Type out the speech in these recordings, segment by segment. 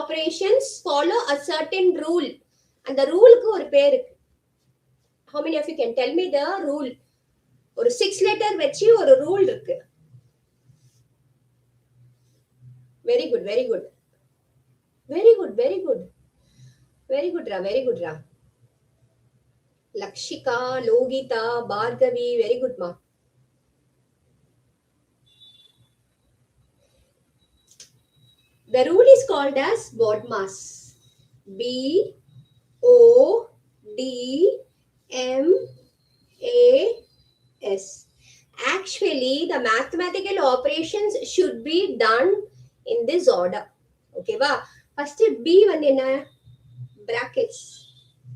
operations follow a certain rule. And the rule ku or பேர் இருக்கு. How many of you can tell me the rule? ஒரு 6 letter வெச்சி ஒரு rule இருக்கு. Very good, very good. Very good, very good. Very good, Ra. Very good, Ra. Lakshika, Logita, Bhargavi. Very good, ma. The rule is called as BODMAS. BODMAS. Actually, the mathematical operations should be done in this order. Okay, va? First B வந்து என்ன? Brackets.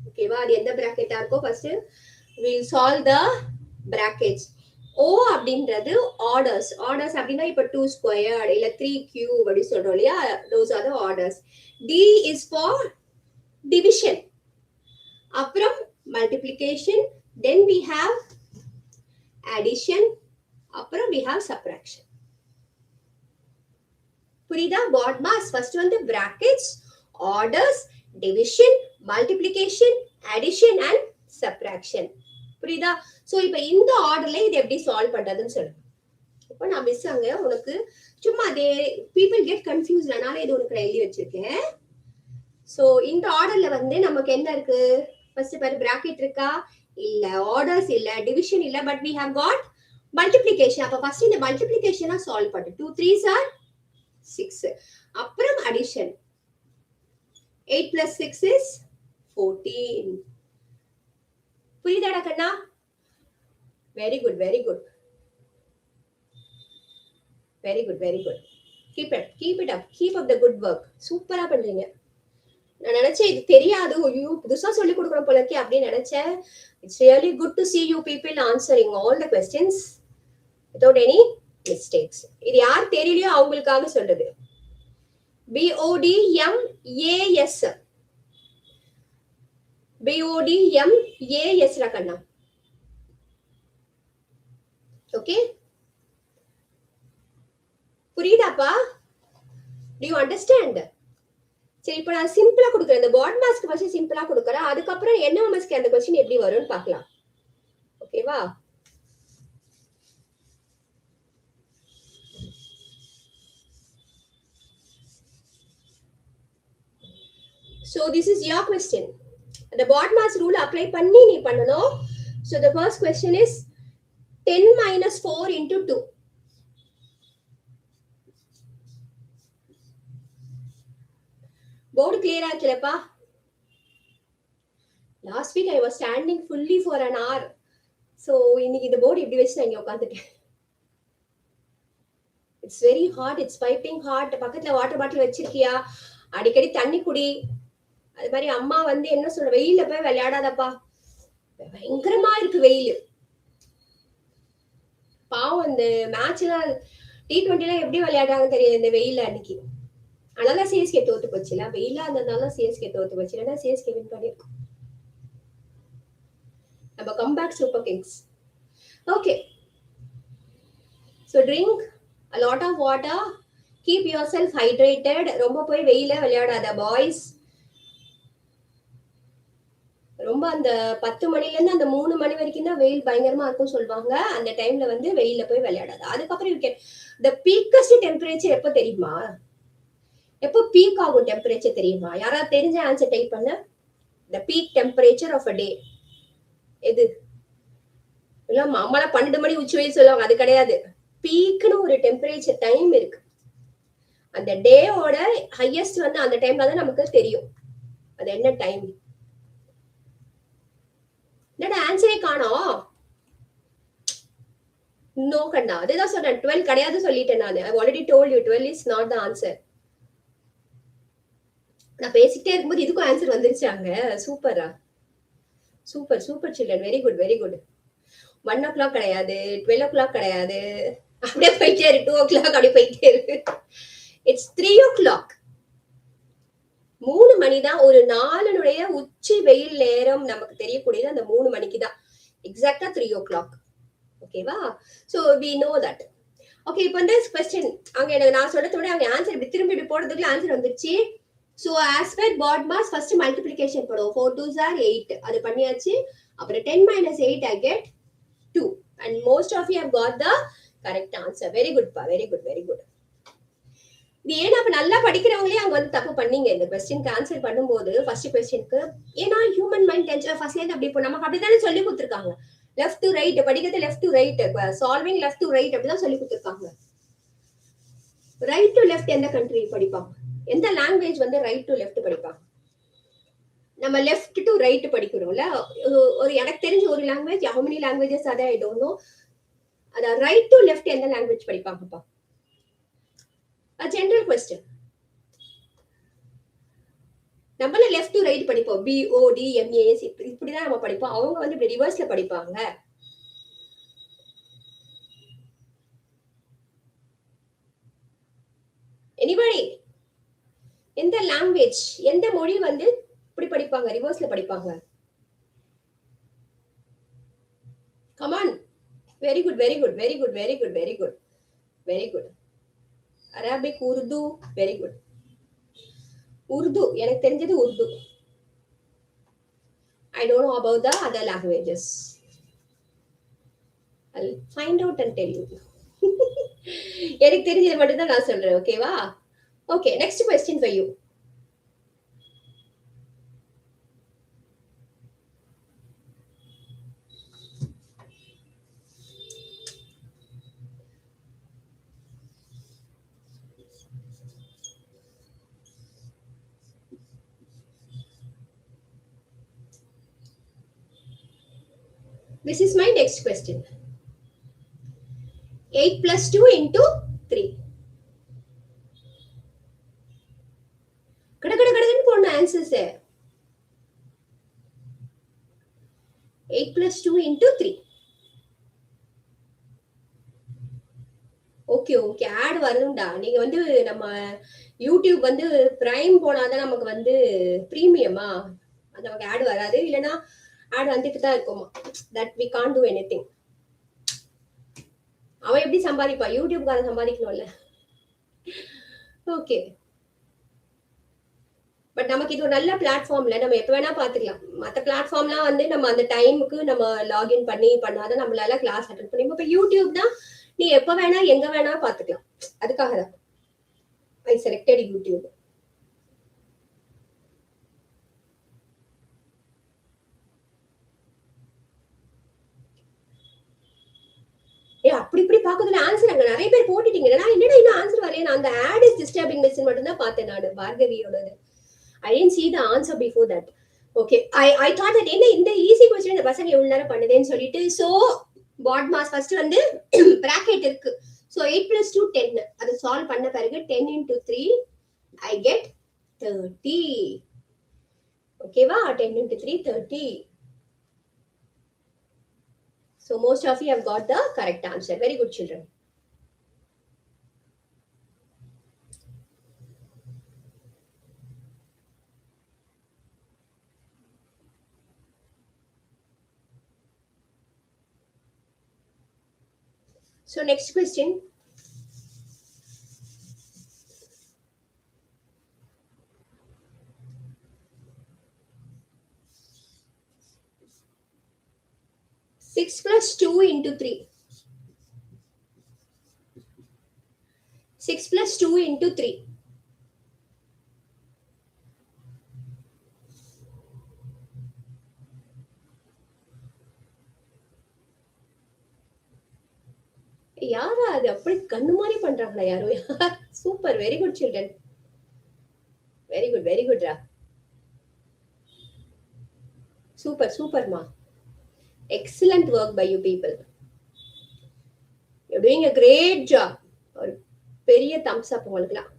Okay, va? அது எந்த bracket ஆ இருக்கும்? First we'll solve the brackets. O அப்படின்றது orders. Orders அப்படின்னா இப்ப 2 squared இல்ல 3 cube அப்படி சொல்றோம் இல்லையா? Those are the orders. D is for division. அப்புறம் multiplication. Then we have addition. அப்புறம் we have subtraction. புரியுதா? BODMAS first வந்து brackets, orders, division, multiplication, addition and subtraction. புரியுதா? சோ இப்போ இந்த ஆர்டர்ல இது எப்படி சால்வ் பண்றதுன்னு சொல்லுங்க. இப்போ நான் மிஸ் அங்க உனக்கு சும்மா அதே people get confused அதனால இது உனக்கு எழுதி வச்சிருக்கேன். சோ இந்த ஆர்டர்ல வந்து நமக்கு என்ன இருக்கு? ஃபர்ஸ்ட் பாரு bracket இருக்கா? இல்ல. orders இல்ல. division இல்ல. but we have got multiplication. அப்ப ஃபர்ஸ்ட் இந்த multiplication-ஆ சால்வ் பண்ணு. 2 3s are 6. அப்புறம் addition. 8 plus 6 is 14. புரியுதாடா Kanna? Very good, very good. Very good, very good. Keep it up. Keep up the good work. சூப்பரா பண்றீங்க. நான் நினைச்சேன் இது தெரியாது, ஐயோ புதுசா சொல்லி கொடுக்கணும் போல இருக்கே அப்படின்னு நினைச்சேன். It's really good to see you people answering all the questions without any mistakes. இது யார் தெரியலையோ அவங்களுக்காக சொல்றது. BODMAS. BODMAS ரா கண்ணா. ஓகே, புரியுதாப்பா? Do you understand? சரி, இப்போ நான் சிம்பிளா கொடுக்குறேன். இந்த BODMASக்கு ஃபர்ஸ்ட் சிம்பிளா கொடுக்குறேன். அதுக்கப்புறம் NMSக்கு அந்த क्वेश्चन எப்படி வரும்னு பார்க்கலாம். ஓகேவா? So this is your question. The BODMAS rule apply பண்ணி நீ பண்ணணும். So the first question is 10 minus 4 into 2. Board clear ஆச்சுலப்பா? Last week I was standing fully for an hour. So இன்னைக்கு இந்த போர்டு இப்படி வச்சு நான் இங்க உட்காந்துட்டேன். It's very hot. It's piping hot. பக்கத்துல வாட்டர் பாட்டில் வச்சிருக்கியா? அடிக்கடி தண்ணி குடி. அது மாதிரி அம்மா வந்து என்ன சொல்ற, வெயில போய் விளையாடாதப்பா, பயங்கரமா இருக்கு வெயில். பாவம் இந்த மேட்ச்லாம் T20 எப்படி விளையாடுறாங்கன்னு தெரியாது இந்த வெயில அன்னைக்கு. அதனால சிஎஸ்கே தோத்து போச்சுல, வெயிலா இருந்ததுனால சிஎஸ்கே தோத்து போச்சு. இல்லைன்னா சிஎஸ்கே வின் பண்ணிருக்கும். நம்ம comeback Super Kings. Okay, so drink a lot of water, keep yourself hydrated. ரொம்ப போய் வெயில விளையாடாத பாய்ஸ். ரொம்ப அந்த 10 மணில இருந்து அந்த 3 மணி வரைக்கும் தான் வெயில் பயங்கரமா இருக்கும் சொல்லுவாங்க. அந்த டைம்ல வந்து வெயில போய் விளையாடாது. அதுக்கப்புறம் the peakest temperature எப்ப தெரியுமா? எப்போ பீக் ஆகும் டெம்பரேச்சர் தெரியுமா? யாராவது தெரிஞ்ச ஆன்சர் டைப் பண்ண. the peak temperature of a day எது? இல்ல அம்மால 12 மணி உச்சி வெயில் சொல்லுவாங்க, அது கிடையாது. பீக்னு ஒரு டெம்பரேச்சர் டைம் இருக்கு. அந்த டேவோட ஹையஸ்ட் வந்து அந்த டைம்ல தான் நமக்கு தெரியும். அது என்ன டைம்? என்னடா ஆன்சரே காணோம். நோ கண்ணா, அதுதான் சொல்றேன். 12 கிடையாது சொல்லிட்டேன் நான். I already told you 12 is not the answer. நான் பேசிக்கிட்டே இருக்கும்போது இதுக்கும் ஆன்சர் வந்துருச்சாங்க. சூப்பரா, super super children. Very good, very good. 1 o'clock கிடையாது, 12 o'clock கிடையாது, அப்படியே போயிட்டே இருக்கு. 2 o'clock அப்படியே போயிட்டே இருக்கு. It's 3 o'clock. 3 மணி தான் ஒரு நாளினுடைய உச்சி வெயில் நேரம் நமக்கு தெரியக்கூடியது அந்த 3 மணிக்கு தான். எக்ஸாக்டா 3 o'clock. ஓகேவா? So we know that. Okay, இப்போ இந்த क्वेश्चन அங்க எனக்கு நான் சொல்றத விட அவங்க ஆன்சர் இப்படி திரும்பி போடுறதுக்கு ஆன்சர் வந்துருச்சு. ஸோ ஆஸ் பர் பாட் மாஸ் ஃபர்ஸ்ட் மல்டிப்ளிகேஷன் பண்ணுவோம். 4 2s are 8 அது பண்ணியாச்சு. அப்புறம் 10 minus 8 I get 2 and most of you have got the correct answer. Very good pa, very good, very good. இது ஏன்னா அப்ப நல்லா படிக்கிறவங்களே அவங்க வந்து தப்பு பண்ணீங்க இந்த கொஸ்டினுக்கு ஆன்சர் பண்ணும்போது. ஃபர்ஸ்ட் கொஸ்டினுக்கு ஏன்னா ஹியூமன் மைண்ட் டென்ஷன் ஃபர்ஸ்ட்ல அப்படி இப்போ நமக்கு அப்படிதானே சொல்லி கொடுத்துருக்காங்க. லெஃப்ட் டு ரைட் படிக்கிறது, left to right solving, left to right அப்படிதான் சொல்லி கொடுத்துருக்காங்க. ரைட் டு லெஃப்ட் எந்த கண்ட்ரி படிப்பாங்க, எந்த லாங்குவேஜ் வந்து ரைட் டு லெஃப்ட் படிப்பாங்க? நம்ம லெஃப்ட் டு ரைட் படிக்கிறோம்ல, ஒரு எனக்கு தெரிஞ்ச ஒரு language, how many languages are there I don't know. அத ரைட் டு லெஃப்ட் எந்த லாங்குவேஜ் படிப்பாங்கப்பா? a general question. நம்மள லெஃப்ட் டு ரைட் படிப்போம், BODMAS இப்படிதான் நம்ம படிப்போம். அவங்க வந்து இப்படி ரிவர்ஸ்ல படிப்பாங்க. எனிபடி எந்த லாங்குவேஜ், எந்த மொழி வந்து இப்படி படிப்பாங்க, ரிவர்ஸ்ல படிப்பாங்க? Come on. Very good, very good, very good, very good, very good, very good. Arabic, Urdu, very good. Urdu, எனக்கு தெரிஞ்சது Urdu. I don't know about the other languages. I'll find out and tell you. எனக்கு தெரிஞ்சது மட்டும் தான் நான் சொல்றேன், ஓகேவா? Okay, next question for you. This is my next question. 8 plus 2 into 3. கடகடகடன்னு போன answers. 8 plus 2 into 3. Okay okay, add வரும்டா. நீங்க வந்து நம்ம யூடியூப் வந்து பிரைம் போனாதான் நமக்கு வந்து பிரீமியமா, நமக்கு ஆட் வராது. இல்லைன்னா ஆட் வந்துட்டு தான் இருக்குமா. That we can't do anything. அவன் எப்படி சம்பாதிப்பா? யூடியூப்காரன் சம்பாதிக்கணும்ல. ஓகே, பட் நமக்கு இது ஒரு நல்ல பிளாட்ஃபார்ம்ல நம்ம எப்ப வேணா பாத்துக்கலாம். மற்ற பிளாட்ஃபார்ம்லாம் வந்து நம்ம அந்த டைமுக்கு நம்ம லாகின் பண்ணாதான் நம்மளால கிளாஸ் அட்டெண்ட் பண்ணி. இப்ப யூடியூப் தான் நீ எப்ப வேணா எங்க வேணா பாத்துக்கலாம். அதுக்காக தான் ஐ செலக்டட் யூடியூப். அப்படி இப்படி பாக்குறதுல ஆன்சர் அங்க நிறைய பேர் போட்டுட்டீங்க. நான் என்னடா இன்னும் ஆன்சர் வரலையே, நான் அந்த ஆட் இஸ் டிஸ்டர்பிங் மெசேஜ் மட்டும் தான் பார்த்தேன் நான் பார்கவியோடது. I didn't see the answer before that. Okay, I thought that என்ன இந்த ஈஸி क्वेश्चन இந்த பசங்க எவ்வளவு நேரம் பண்ணுதேன்னு சொல்லிட்டு. சோ பாட் மாஸ் ஃபர்ஸ்ட் வந்து பிராக்கெட் இருக்கு. So 8 plus 2 10. அது சால்வ் பண்ண பிறகு 10 into 3 I get 30. ஓகேவா? 10 into 3 30. So most of you have got the correct answer. Very good, children. So next question. Six plus 2 into 3. 6 plus 2 into 3. யாரா அது அப்படி கண்ணு மாதிரி பண்றாங்களா யாரோ? Super, very good children, very good, very குட்ரா, super சூப்பர்மா, excellent work by you people. You doing a great job. ஒரு பெரிய தம்ஸ் அப் உங்களுக்குலாம்.